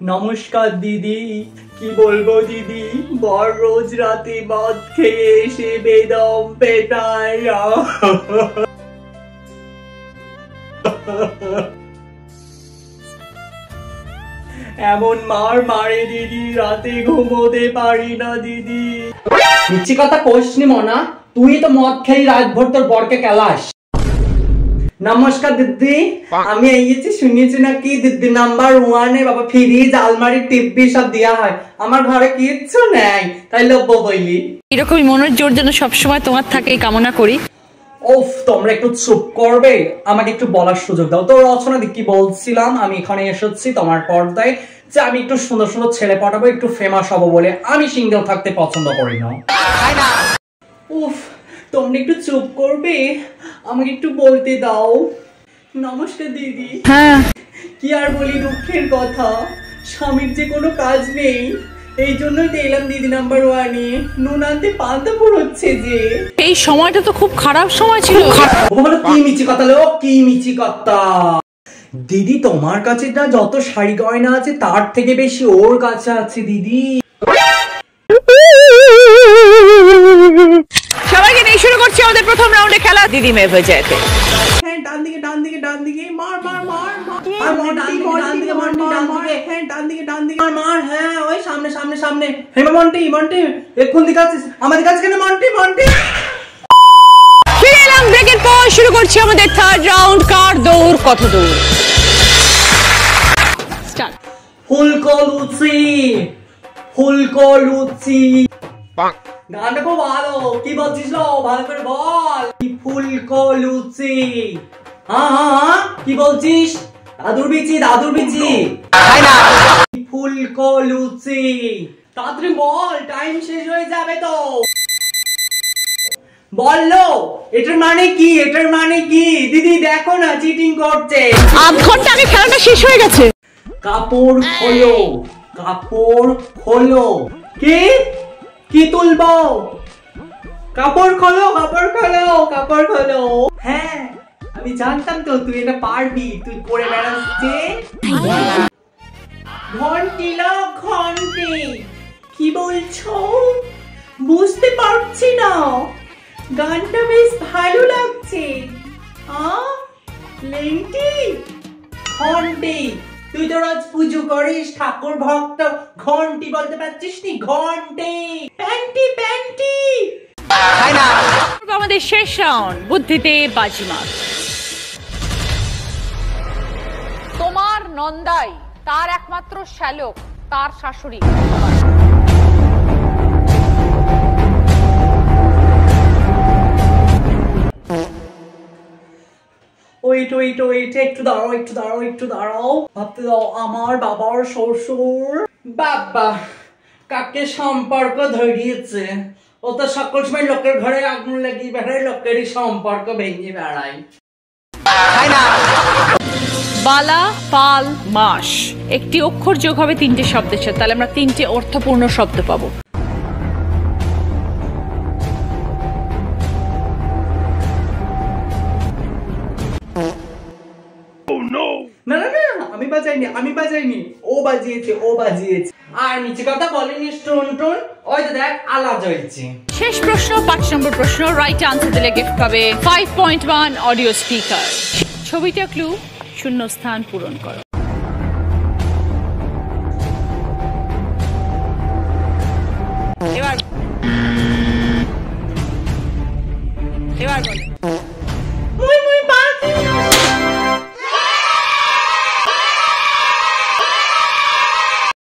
নমস্কার দিদি। কি বলবো দিদি, বর রোজ রাতে মদ খেয়ে এসে বেদম পেটায়। এমন মার মারে দিদি, রাতে ঘুমোতে পারি না দিদি। মিথ্যে কথা কইসনি মনা, তুই তো মদ খেয়ে রাতভর তোর বরকে কেলাস। নমস্কার দিদি, আমি এইছি শুনেছি নাকি দিদি নাম্বার 1-এ বাবা ফ্রিজ আলমারি টিভি সব দেয়া হয়। আমার ঘরে কিচ্ছু নেই, তাই লোভ বইলি। এরকমই মনের জোর যেন সবসময় তোমার থাকে কামনা করি। ওফ, তোমরা একটু চুপ করবে, আমাকে একটু বলার সুযোগ দাও তো। রচনা দি কি বলছিলাম, আমি এখানে এসেছি তোমার পর্দায় যে আমি একটু সুন্দর সুন্দর ছেলে পটাবো, একটু ফেমাস হবো বলে। আমি সিঙ্গেল থাকতে পছন্দ করি না। উফ, তোমরা একটু চুপ করবে, আমাকে একটু বলতে দাও। নমস্কার দিদি। হ্যাঁ, কি আর বলি, দুঃখের কথা, স্বামীর যে কোনো কাজ নেই, এই জন্যই তো এলাম দিদি নাম্বার 1-এ। নুন আনতে পান্তা হচ্ছে যে। এই সময়টা তো খুব খারাপ সময় ছিল। কি মিছি কথা লো, কি মিছি কথা। দিদি তোমার কাছে না যত শাড়ি গয়না আছে তার থেকে বেশি ওর কাছে আছে দিদি। সবাইকে নিয়ে শুরু করছি আমাদের প্রথম রাউন্ডে খেলা দিদি মেয়ে হয়ে যেতে। হ্যাঁ, ডান দিকে ডান দিকে ডান দিকে মার মার মার মার, ডান দিকে ডান দিকে মার ডান দিকে, হ্যাঁ ডান দিকে ডান দিকে মার মার, হ্যাঁ ওই সামনে সামনে সামনে। হেমা মন্টি মন্টি এখন দিকে আছিস আমাদের কাছে কেন? মন্টি মন্টি ফিরে এলাম ব্রেকের পর, শুরু করছি আমাদের থার্ড রাউন্ড। কার দৌড় কত দূর। স্টার্ট। ফুলকো লুচি ফুলকো লুচি। গানটা খুব ভালো, কি বলছিস লো, ভালো করে বল। ফুলকো লুচি। হ্যাঁ হ্যাঁ হ্যাঁ, কি বলছিস? দাদুর বিচি দাদুর বিচি। ফুলকো লুচি, তাড়াতাড়ি বল, টাইম শেষ হয়ে যাবে তো। বললো এটার মানে কি, এটার মানে কি? দিদি দেখো না, চিটিং করছে। আধ ঘন্টা আগে খেলাটা শেষ হয়ে গেছে। কাপড় খোলো, কাপড় খোলো। কি কি তুলবো? কাপড় খোলো, কাপড় খোলো, কাপড় খোলো। হ্যাঁ, আমি জানতাম তো তুই এটা পারবি, তুই করে বেড়াচ্ছে। ঘন্টি লো ঘন্টি। কি বলছো? বুঝতে পারছি না। গানটা বেশ ভালো লাগছে। লেন্টি ঘন্টি, তুই তো রোজ পুজো করিস, ঠাকুর ভক্ত, ঘন্টি বলতে পারছিস নি? ঘন্টি। প্যান্টি প্যান্টি। আমাদের শেষ রাউন্ড, বুদ্ধিতে বাজিমাত। তোমার নন্দাই, তার একমাত্র শ্যালক, তার শাশুড়ি। ওয়েট ওয়েট ওয়েট, একটু দাঁড়াও একটু দাঁড়াও একটু দাঁড়াও, ভাবতে দাও। আমার বাবার শ্বশুর বাবা কাকে সম্পর্ক ধরিয়েছে? ও তো সকল সময় লোকের ঘরে আগুন লাগিয়ে বেড়ায়, লোকেরই সম্পর্ক ভেঙে বেড়ায়। বালা পাল মাস, একটি অক্ষর যোগ হবে 3টে শব্দের সাথে, তাহলে আমরা 3টে অর্থপূর্ণ শব্দ পাবো। না না না, আমি বাজাইনি, আমি বাজাইনি, ও বাজিয়েছে, ও বাজিয়েছে। আর নিচে কথা বলেনি স্টোন টোন, ওই তো দেখ আলা জ্বলছে। শেষ প্রশ্ন, 5 নম্বর প্রশ্ন। রাইট আনসার দিলে গিফট পাবে 5.1 অডিও স্পিকার। ছবিটা ক্লু, শূন্য স্থান পূরণ করো। এবার